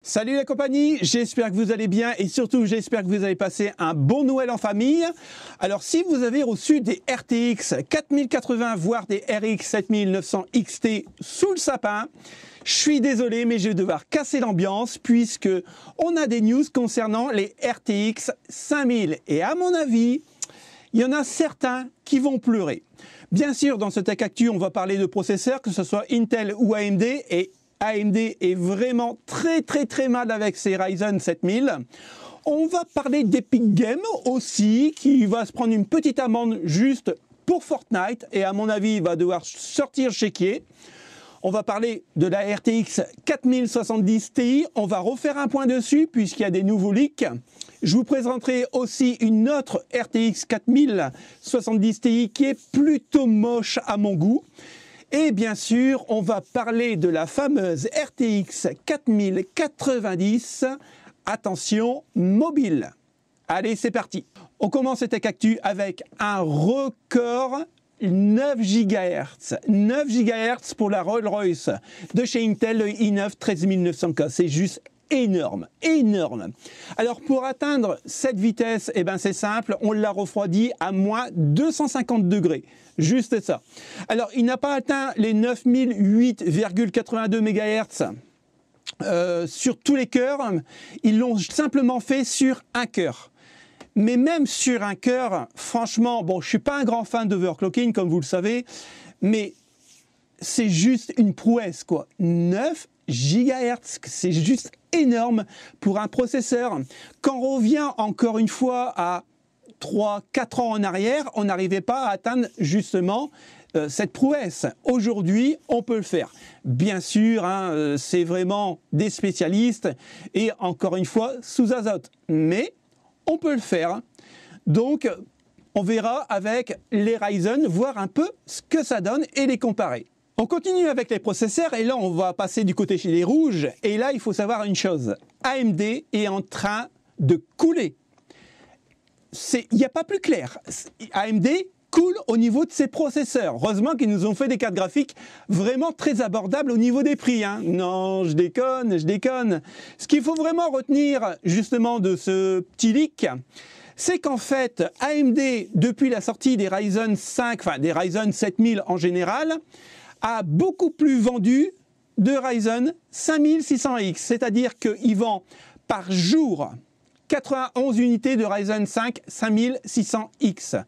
Salut la compagnie, j'espère que vous allez bien et surtout j'espère que vous avez passé un bon Noël en famille. Alors si vous avez reçu des RTX 4080 voire des RX 7900 XT sous le sapin, je suis désolé mais je vais devoir casser l'ambiance puisque on a des news concernant les RTX 5000 et à mon avis, il y en a certains qui vont pleurer. Bien sûr dans ce Tech Actu on va parler de processeurs que ce soit Intel ou AMD et AMD est vraiment très mal avec ses Ryzen 7000. On va parler d'Epic Games aussi, qui va se prendre une petite amende juste pour Fortnite, et à mon avis, il va devoir sortir chéquier. On va parler de la RTX 4070 Ti, on va refaire un point dessus, puisqu'il y a des nouveaux leaks. Je vous présenterai aussi une autre RTX 4070 Ti qui est plutôt moche à mon goût. Et bien sûr, on va parler de la fameuse RTX 4090, attention, mobile. Allez, c'est parti. On commence cette Tech Actu avec un record 9 GHz. 9 GHz pour la Rolls-Royce de chez Intel, le i9 13900K. C'est juste énorme. Alors pour atteindre cette vitesse, eh ben c'est simple, on l'a refroidi à moins 250 degrés. Juste ça. Alors il n'a pas atteint les 9008,82 MHz sur tous les cœurs, ils l'ont simplement fait sur un cœur. Mais même sur un cœur, franchement, bon, je suis pas un grand fan d'overclocking comme vous le savez, mais c'est juste une prouesse quoi. 9 GHz, c'est juste énorme pour un processeur. Quand on revient encore une fois à 3-4 ans en arrière, on n'arrivait pas à atteindre justement cette prouesse. Aujourd'hui, on peut le faire. Bien sûr, hein, c'est vraiment des spécialistes et encore une fois sous azote. Mais on peut le faire. Donc, on verra avec les Ryzen, voir un peu ce que ça donne et les comparer. On continue avec les processeurs et là on va passer du côté chez les rouges et là il faut savoir une chose, AMD est en train de couler. Il n'y a pas plus clair, AMD coule au niveau de ses processeurs. Heureusement qu'ils nous ont fait des cartes graphiques vraiment très abordables au niveau des prix. Hein. Non, je déconne. Ce qu'il faut vraiment retenir justement de ce petit leak, c'est qu'en fait AMD depuis la sortie des Ryzen 5, enfin des Ryzen 7000 en général, a beaucoup plus vendu de Ryzen 5600X, c'est-à-dire qu'il vend par jour 91 unités de Ryzen 5 5600X.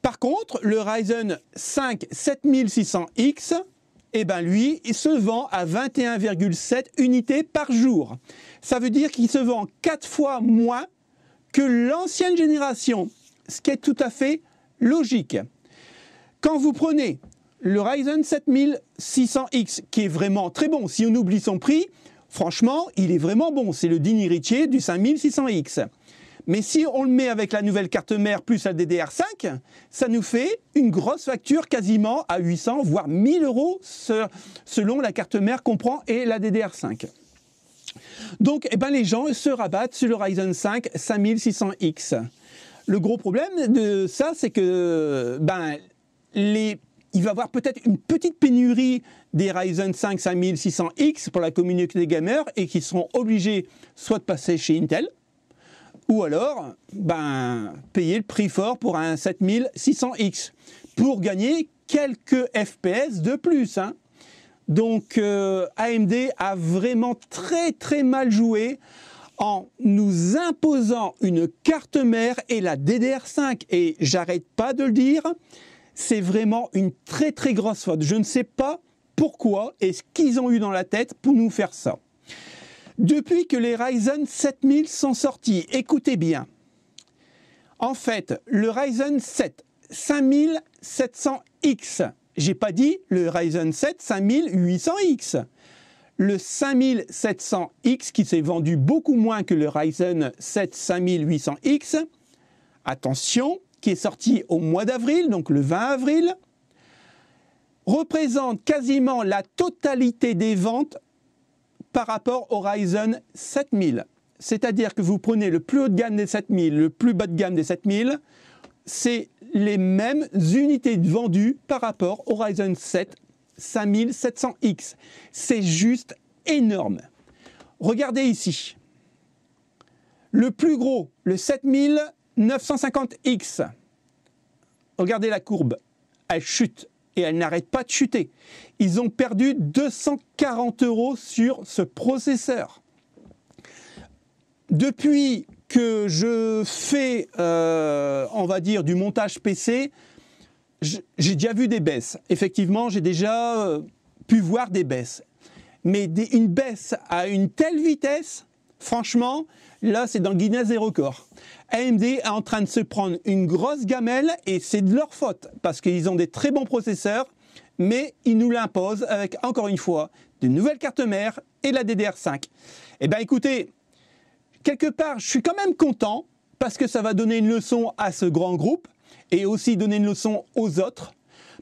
Par contre, le Ryzen 5 7600X, eh ben lui, il se vend à 21,7 unités par jour. Ça veut dire qu'il se vend 4 fois moins que l'ancienne génération, ce qui est tout à fait logique. Quand vous prenez le Ryzen 7600X, qui est vraiment très bon, si on oublie son prix, franchement, il est vraiment bon. C'est le Dini-Ritchie du 5600X. Mais si on le met avec la nouvelle carte mère plus la DDR5, ça nous fait une grosse facture quasiment à 800, voire 1000 euros selon la carte mère qu'on prend et la DDR5. Donc, eh ben, les gens se rabattent sur le Ryzen 5 5600X. Le gros problème de ça, c'est que il va y avoir peut-être une petite pénurie des Ryzen 5 5600X pour la communauté gamer et qui seront obligés soit de passer chez Intel ou alors payer le prix fort pour un 7600X pour gagner quelques FPS de plus. Hein. Donc AMD a vraiment très mal joué en nous imposant une carte mère et la DDR5. Et j'arrête pas de le dire, c'est vraiment une très grosse faute. Je ne sais pas pourquoi et ce qu'ils ont eu dans la tête pour nous faire ça. Depuis que les Ryzen 7000 sont sortis, écoutez bien. En fait, le Ryzen 7 5700X, j'ai pas dit le Ryzen 7 5800X. Le 5700X qui s'est vendu beaucoup moins que le Ryzen 7 5800X, attention, qui est sorti au mois d'avril, donc le 20 avril, représente quasiment la totalité des ventes par rapport au Ryzen 7000. C'est-à-dire que vous prenez le plus haut de gamme des 7000, le plus bas de gamme des 7000, c'est les mêmes unités vendues par rapport au Ryzen 7 5700X. C'est juste énorme. regardez ici. Le plus gros, le 7950X. Regardez la courbe. Elle chute et elle n'arrête pas de chuter. Ils ont perdu 240 € sur ce processeur. Depuis que je fais, on va dire, du montage PC, j'ai déjà vu des baisses. Effectivement, j'ai déjà pu voir des baisses. Mais une baisse à une telle vitesse, franchement, là, c'est dans le Guinness des records. AMD est en train de se prendre une grosse gamelle et c'est de leur faute parce qu'ils ont des très bons processeurs, mais ils nous l'imposent avec, encore une fois, de nouvelles cartes mères et la DDR5. Eh bien, écoutez, quelque part, je suis quand même content parce que ça va donner une leçon à ce grand groupe et aussi donner une leçon aux autres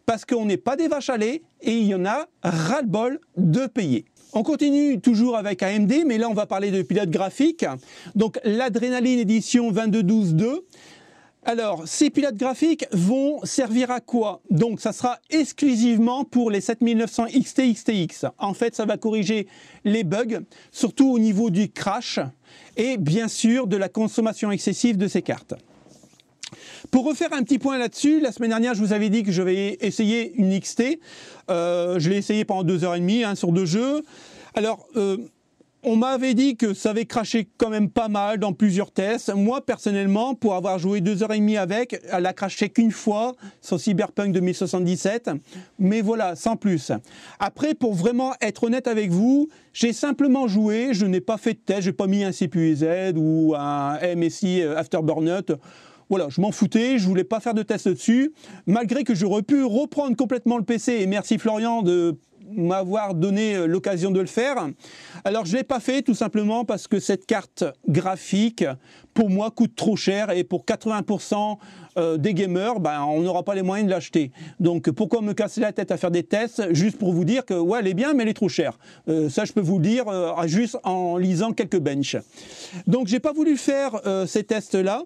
parce qu'on n'est pas des vaches à lait et il y en a ras-le-bol de payer. On continue toujours avec AMD, mais là on va parler de pilotes graphiques. Donc l'Adrénaline Edition 2212.2. Alors ces pilotes graphiques vont servir à quoi? Donc ça sera exclusivement pour les 7900 XT, XTX. En fait ça va corriger les bugs, surtout au niveau du crash et bien sûr de la consommation excessive de ces cartes. Pour refaire un petit point là-dessus, la semaine dernière, je vous avais dit que je vais essayer une XT. Je l'ai essayé pendant 2h30 sur 2 jeux. Alors, on m'avait dit que ça avait craché quand même pas mal dans plusieurs tests. Moi, personnellement, pour avoir joué 2h30 avec, elle a craché qu'une fois sur Cyberpunk 2077. Mais voilà, sans plus. Après, pour vraiment être honnête avec vous, j'ai simplement joué. Je n'ai pas fait de test. Je n'ai pas mis un CPU-Z ou un MSI Afterburner. Voilà, je m'en foutais, je voulais pas faire de test dessus, malgré que j'aurais pu reprendre complètement le PC, et merci Florian de m'avoir donné l'occasion de le faire. Alors je ne l'ai pas fait tout simplement parce que cette carte graphique, pour moi, coûte trop cher, et pour 80% des gamers, ben, on n'aura pas les moyens de l'acheter. Donc pourquoi me casser la tête à faire des tests, juste pour vous dire que ouais, elle est bien, mais elle est trop chère. Ça, je peux vous le dire juste en lisant quelques benches. Donc j'ai pas voulu faire ces tests-là.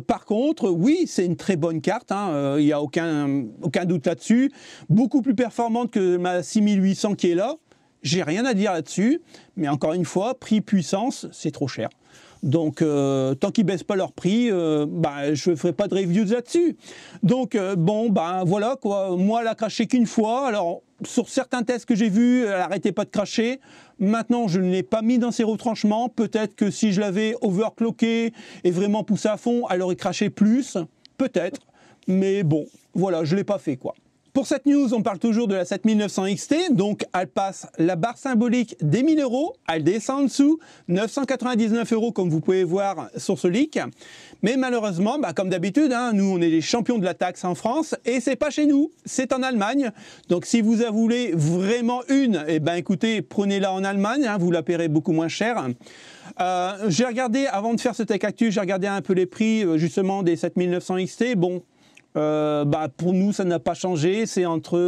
Par contre, oui, c'est une très bonne carte, il n'y a aucun doute là-dessus. Beaucoup plus performante que ma 6800 qui est là. J'ai rien à dire là-dessus. Mais encore une fois, prix-puissance, c'est trop cher. Donc, tant qu'ils ne baissent pas leur prix, je ne ferai pas de reviews là-dessus. Donc, voilà quoi. Moi, elle a craché qu'une fois. Alors, sur certains tests que j'ai vus, elle n'arrêtait pas de cracher. Maintenant, je ne l'ai pas mis dans ses retranchements. Peut-être que si je l'avais overclocké et vraiment poussé à fond, elle aurait craché plus. Peut-être. Mais bon, voilà, je ne l'ai pas fait quoi. Pour cette news, on parle toujours de la 7900 XT, donc elle passe la barre symbolique des 1000 €, elle descend en dessous, 999 € comme vous pouvez voir sur ce leak. Mais malheureusement, comme d'habitude, nous on est les champions de la taxe en France et c'est pas chez nous, c'est en Allemagne. Donc si vous en voulez vraiment une, écoutez, prenez-la en Allemagne, vous la paierez beaucoup moins cher. J'ai regardé, avant de faire ce Tech Actu, j'ai regardé un peu les prix justement des 7900 XT. Bon. Pour nous, ça n'a pas changé. C'est entre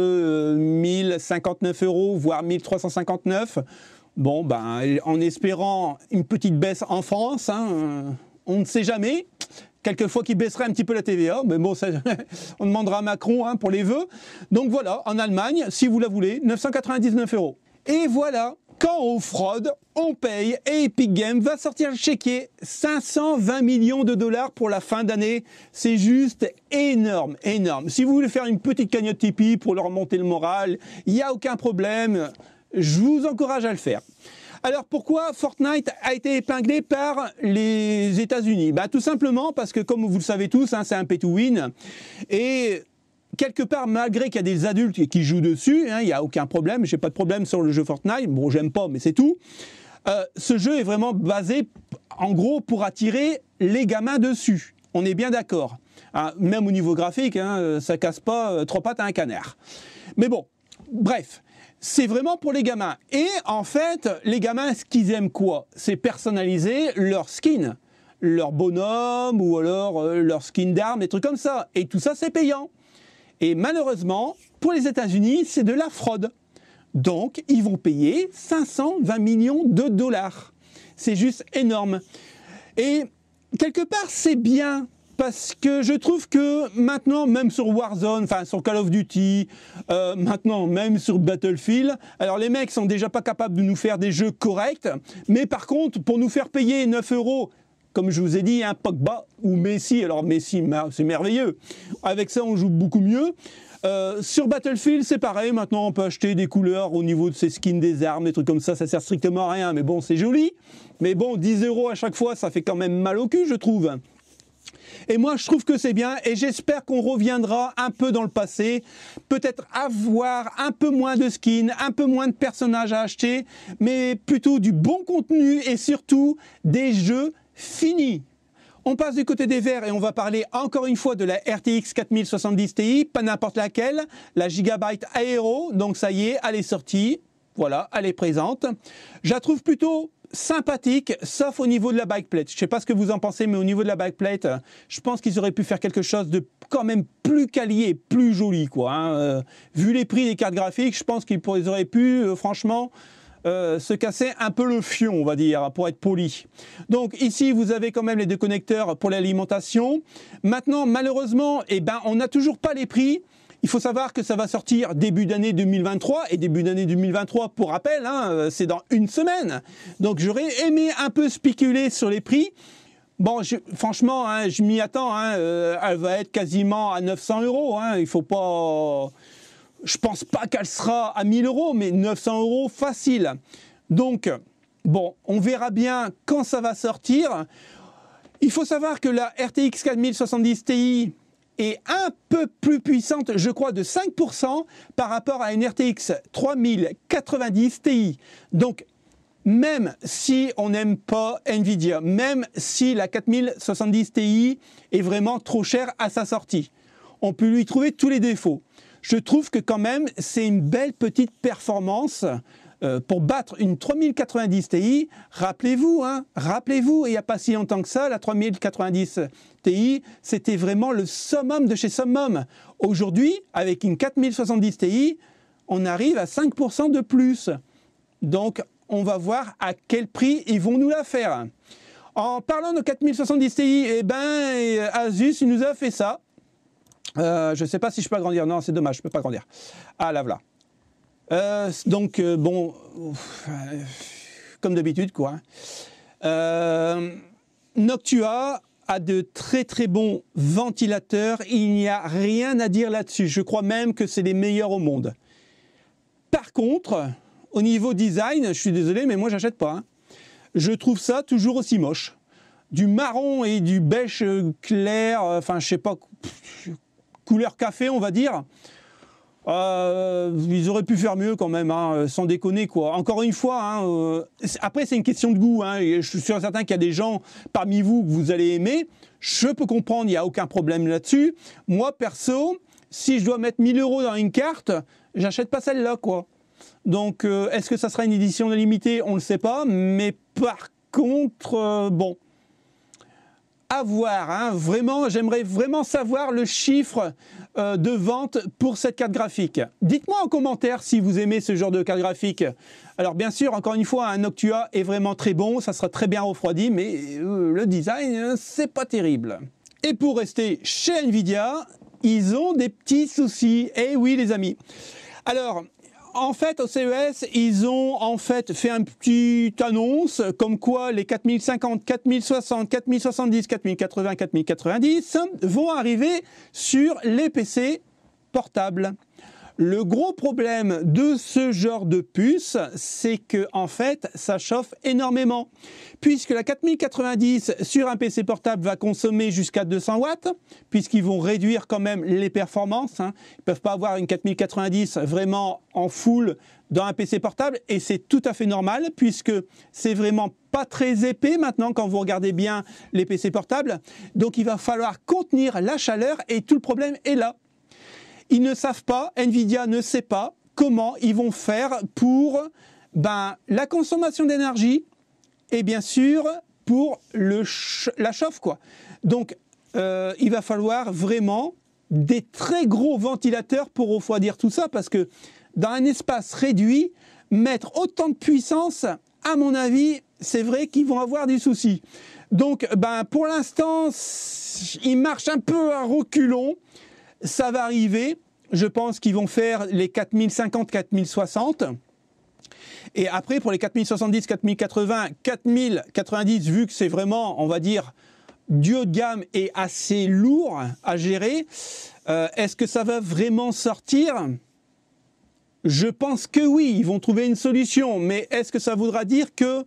1059 €, voire 1359. Bon, en espérant une petite baisse en France, on ne sait jamais. Quelquefois qu'il baisserait un petit peu la TVA, mais bon, ça, on demandera à Macron pour les vœux. Donc voilà, en Allemagne, si vous la voulez, 999 €. Et voilà. Quand on fraude, on paye et Epic Games va sortir le chéquier 520 millions de $ pour la fin d'année. C'est juste énorme, énorme. Si vous voulez faire une petite cagnotte Tipeee pour leur monter le moral, il n'y a aucun problème. Je vous encourage à le faire. Alors pourquoi Fortnite a été épinglé par les États-Unis? Tout simplement parce que, comme vous le savez tous, c'est un pay to win. Et quelque part, malgré qu'il y a des adultes qui jouent dessus, il n'y a aucun problème, j'ai pas de problème sur le jeu Fortnite, bon j'aime pas mais c'est tout. Ce jeu est vraiment basé en gros pour attirer les gamins dessus, on est bien d'accord. Même au niveau graphique, ça casse pas trois pattes à un canard. Mais bon, bref, c'est vraiment pour les gamins. Et en fait, les gamins, ce qu'ils aiment quoi? C'est personnaliser leur skin, leur bonhomme ou alors leur skin d'armes, des trucs comme ça. Et tout ça c'est payant. Et malheureusement, pour les États-Unis, c'est de la fraude. Donc, ils vont payer 520 millions de $. C'est juste énorme. Et quelque part, c'est bien Parce que je trouve que maintenant, même sur Warzone, enfin sur Call of Duty, maintenant même sur Battlefield, alors les mecs sont déjà pas capables de nous faire des jeux corrects, mais par contre, pour nous faire payer 9 €, comme je vous ai dit, un Pogba ou Messi, alors Messi, c'est merveilleux, avec ça on joue beaucoup mieux. Sur Battlefield, c'est pareil, maintenant on peut acheter des couleurs au niveau de ses skins, des armes, des trucs comme ça sert strictement à rien, mais bon, c'est joli. Mais bon, 10 € à chaque fois, ça fait quand même mal au cul, je trouve. Et moi, je trouve que c'est bien et j'espère qu'on reviendra un peu dans le passé, peut-être avoir un peu moins de skins, un peu moins de personnages à acheter, mais plutôt du bon contenu et surtout des jeux finis. On passe du côté des verts et on va parler encore une fois de la RTX 4070 Ti, pas n'importe laquelle, la Gigabyte Aero, donc ça y est, elle est sortie, voilà, elle est présente. Je la trouve plutôt sympathique, sauf au niveau de la backplate. Je ne sais pas ce que vous en pensez, mais au niveau de la backplate, je pense qu'ils auraient pu faire quelque chose de quand même plus quali et plus joli, quoi. Hein. Vu les prix des cartes graphiques, je pense qu'ils auraient pu, franchement, se casser un peu le fion, on va dire, pour être poli. Donc ici, vous avez quand même les deux connecteurs pour l'alimentation. Maintenant, malheureusement, eh ben, on n'a toujours pas les prix. Il faut savoir que ça va sortir début d'année 2023, et début d'année 2023, pour rappel, hein, c'est dans une semaine. Donc j'aurais aimé un peu spéculer sur les prix. Bon, franchement, hein, je m'y attends, hein, elle va être quasiment à 900 €. Hein, il faut pas... Je pense pas qu'elle sera à 1000 €, mais 900 € facile. Donc, bon, on verra bien quand ça va sortir. Il faut savoir que la RTX 4070 Ti est un peu plus puissante, je crois, de 5% par rapport à une RTX 3090 Ti. Donc, même si on n'aime pas Nvidia, même si la 4070 Ti est vraiment trop chère à sa sortie, on peut lui trouver tous les défauts. Je trouve que quand même, c'est une belle petite performance pour battre une 3090 Ti. Rappelez-vous, hein, rappelez-vous, il n'y a pas si longtemps que ça, la 3090 Ti, c'était vraiment le summum de chez summum. Aujourd'hui, avec une 4070 Ti, on arrive à 5% de plus. Donc, on va voir à quel prix ils vont nous la faire. En parlant de 4070 Ti, eh ben, Asus, il nous a fait ça. Je ne sais pas si je peux agrandir. Non, c'est dommage, je ne peux pas agrandir. Ah, là, voilà. Donc, bon, comme d'habitude, quoi. Noctua a de très très bons ventilateurs. Il n'y a rien à dire là-dessus. Je crois même que c'est les meilleurs au monde. Par contre, au niveau design, je suis désolé, mais moi, j'achète pas. Hein. Je trouve ça toujours aussi moche. Du marron et du beige clair, enfin, je sais pas... couleur café, on va dire. Ils auraient pu faire mieux quand même, hein, sans déconner, quoi. Encore une fois, hein, après c'est une question de goût. Hein, et je suis sûr certain qu'il y a des gens parmi vous que vous allez aimer. Je peux comprendre, il n'y a aucun problème là-dessus. Moi, perso, si je dois mettre 1000 € dans une carte, j'achète pas celle-là, quoi. Donc, est-ce que ça sera une édition limitée? On ne le sait pas. Mais par contre, bon... à voir, hein. Vraiment, j'aimerais vraiment savoir le chiffre de vente pour cette carte graphique. Dites-moi en commentaire si vous aimez ce genre de carte graphique. Alors bien sûr, encore une fois, un Noctua est vraiment très bon, ça sera très bien refroidi, mais le design, c'est pas terrible. Et pour rester chez Nvidia, ils ont des petits soucis. Eh oui les amis. Alors... en fait, au CES, ils ont en fait fait une petite annonce comme quoi les 4050, 4060, 4070, 4080, 4090 vont arriver sur les PC portables. Le gros problème de ce genre de puce, c'est que en fait, ça chauffe énormément. Puisque la 4090 sur un PC portable va consommer jusqu'à 200 watts, puisqu'ils vont réduire quand même les performances. Hein. Ils ne peuvent pas avoir une 4090 vraiment en full dans un PC portable, et c'est tout à fait normal, puisque c'est vraiment pas très épais maintenant quand vous regardez bien les PC portables. Donc il va falloir contenir la chaleur, et tout le problème est là. Ils ne savent pas, Nvidia ne sait pas comment ils vont faire pour la consommation d'énergie et bien sûr pour la chauffe, quoi. Donc il va falloir vraiment des très gros ventilateurs pour refroidir tout ça, parce que dans un espace réduit, mettre autant de puissance, à mon avis, c'est vrai qu'ils vont avoir du souci. Donc, ben, pour l'instant, ils marchent un peu à reculons. Ça va arriver. Je pense qu'ils vont faire les 4050, 4060. Et après, pour les 4070, 4080, 4090, vu que c'est vraiment, on va dire, du haut de gamme et assez lourd à gérer, est-ce que ça va vraiment sortir ? Je pense que oui, ils vont trouver une solution. Mais est-ce que ça voudra dire que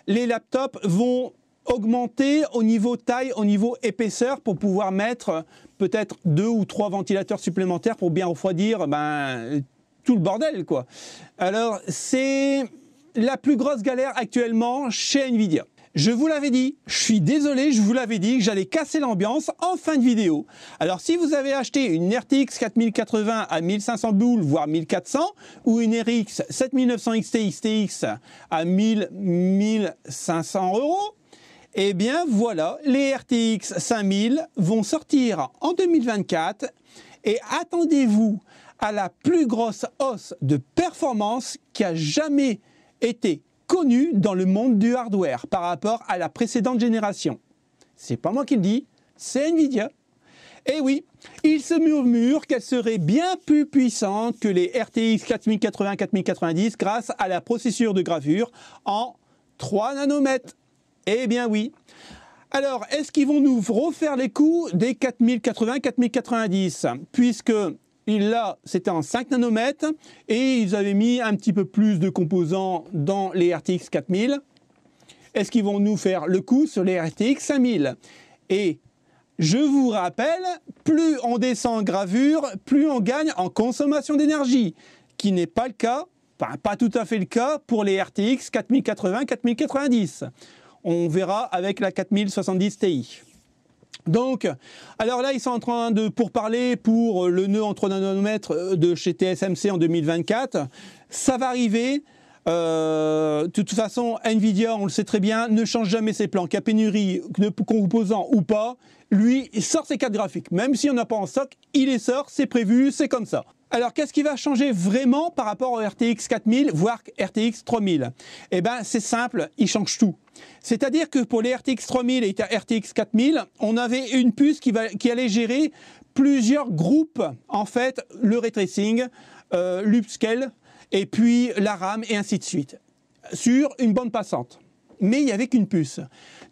les laptops vont augmenter au niveau taille, au niveau épaisseur, pour pouvoir mettre peut-être 2 ou 3 ventilateurs supplémentaires pour bien refroidir tout le bordel, quoi. Alors, c'est la plus grosse galère actuellement chez Nvidia. Je vous l'avais dit, je suis désolé, je vous l'avais dit que j'allais casser l'ambiance en fin de vidéo. Alors si vous avez acheté une RTX 4080 à 1500 boules, voire 1400, ou une RX 7900 XT à 1500 €, eh bien voilà, les RTX 5000 vont sortir en 2024 et attendez-vous à la plus grosse hausse de performance qui a jamais été connue dans le monde du hardware par rapport à la précédente génération. C'est pas moi qui le dis, c'est Nvidia. Et oui, il se murmure qu'elle serait bien plus puissante que les RTX 4080, 4090 grâce à la procédure de gravure en 3 nanomètres. Eh bien oui. Alors, est-ce qu'ils vont nous refaire les coups des 4080, 4090 ? Puisque là, c'était en 5 nanomètres et ils avaient mis un petit peu plus de composants dans les RTX 4000. Est-ce qu'ils vont nous faire le coup sur les RTX 5000 ? Et je vous rappelle, plus on descend en gravure, plus on gagne en consommation d'énergie, qui n'est pas le cas, enfin, pas tout à fait le cas pour les RTX 4080, 4090. On verra avec la 4070 Ti. Donc, alors là, ils sont en train de pourparler pour le nœud en 3 nanomètres de chez TSMC en 2024. Ça va arriver. De toute façon, Nvidia, on le sait très bien, ne change jamais ses plans. Qu'il y a pénurie de composants ou pas, lui, il sort ses cartes graphiques. Même si on n'a pas en stock, il les sort, c'est prévu, c'est comme ça. Alors, qu'est-ce qui va changer vraiment par rapport au RTX 4000, voire RTX 3000 ? Eh bien, c'est simple, il change tout. C'est-à-dire que pour les RTX 3000 et RTX 4000, on avait une puce qui allait gérer plusieurs groupes, en fait, le ray tracing, l'upscale, et puis la RAM, et ainsi de suite, sur une bande passante. Mais il n'y avait qu'une puce.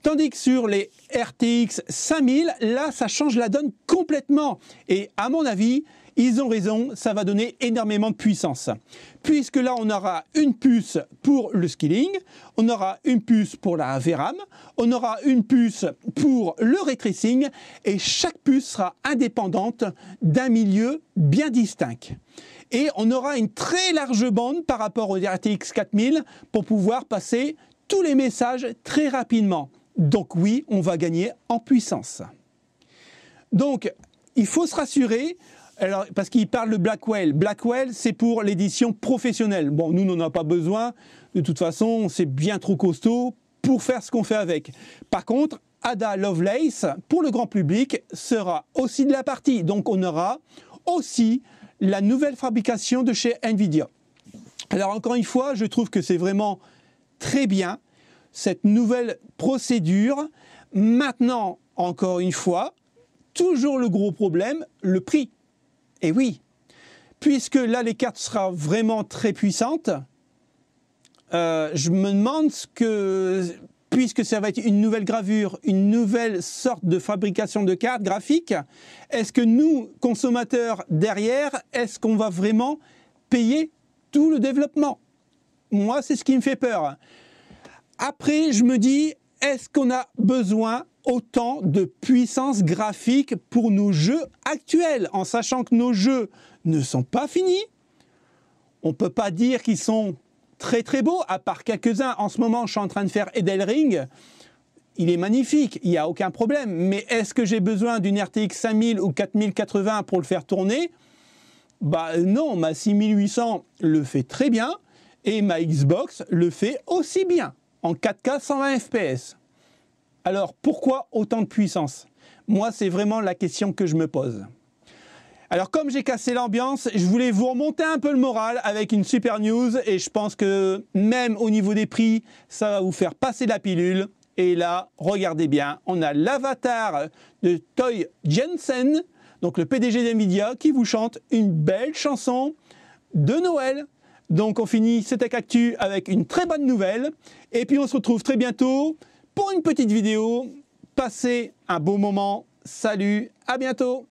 Tandis que sur les RTX 5000, là, ça change la donne complètement. Et à mon avis, ils ont raison, ça va donner énormément de puissance. Puisque là, on aura une puce pour le scaling, on aura une puce pour la VRAM, on aura une puce pour le ray tracing, et chaque puce sera indépendante d'un milieu bien distinct. Et on aura une très large bande par rapport au RTX 4000 pour pouvoir passer tous les messages très rapidement. Donc oui, on va gagner en puissance. Donc, il faut se rassurer. Alors, parce qu'il parle de Blackwell. Blackwell, c'est pour l'édition professionnelle. Bon, nous, on n'en a pas besoin. De toute façon, c'est bien trop costaud pour faire ce qu'on fait avec. Par contre, Ada Lovelace, pour le grand public, sera aussi de la partie. Donc, on aura aussi la nouvelle fabrication de chez Nvidia. Alors, encore une fois, je trouve que c'est vraiment très bien, cette nouvelle procédure. Maintenant, encore une fois, toujours le gros problème, le prix. Et oui, puisque là, les cartes seront vraiment très puissantes, je me demande ce que, puisque ça va être une nouvelle gravure, une nouvelle sorte de fabrication de cartes graphiques, est-ce que nous, consommateurs derrière, est-ce qu'on va vraiment payer tout le développement ? Moi, c'est ce qui me fait peur. Après, je me dis, est-ce qu'on a besoin autant de puissance graphique pour nos jeux actuels, en sachant que nos jeux ne sont pas finis? On ne peut pas dire qu'ils sont très très beaux, à part quelques-uns. En ce moment, je suis en train de faire Elden Ring. Il est magnifique, il n'y a aucun problème. Mais est-ce que j'ai besoin d'une RTX 5000 ou 4080 pour le faire tourner? Bah non, ma 6800 le fait très bien et ma Xbox le fait aussi bien, en 4K 120 fps. Alors, pourquoi autant de puissance? Moi, c'est vraiment la question que je me pose. Alors comme j'ai cassé l'ambiance, je voulais vous remonter un peu le moral avec une super news et je pense que même au niveau des prix, ça va vous faire passer la pilule. Et là, regardez bien, on a l'avatar de Toy Jensen, donc le PDG d'NVIDIA, qui vous chante une belle chanson de Noël. Donc on finit cette actu avec une très bonne nouvelle et puis on se retrouve très bientôt pour une petite vidéo. Passez un beau moment. Salut, à bientôt.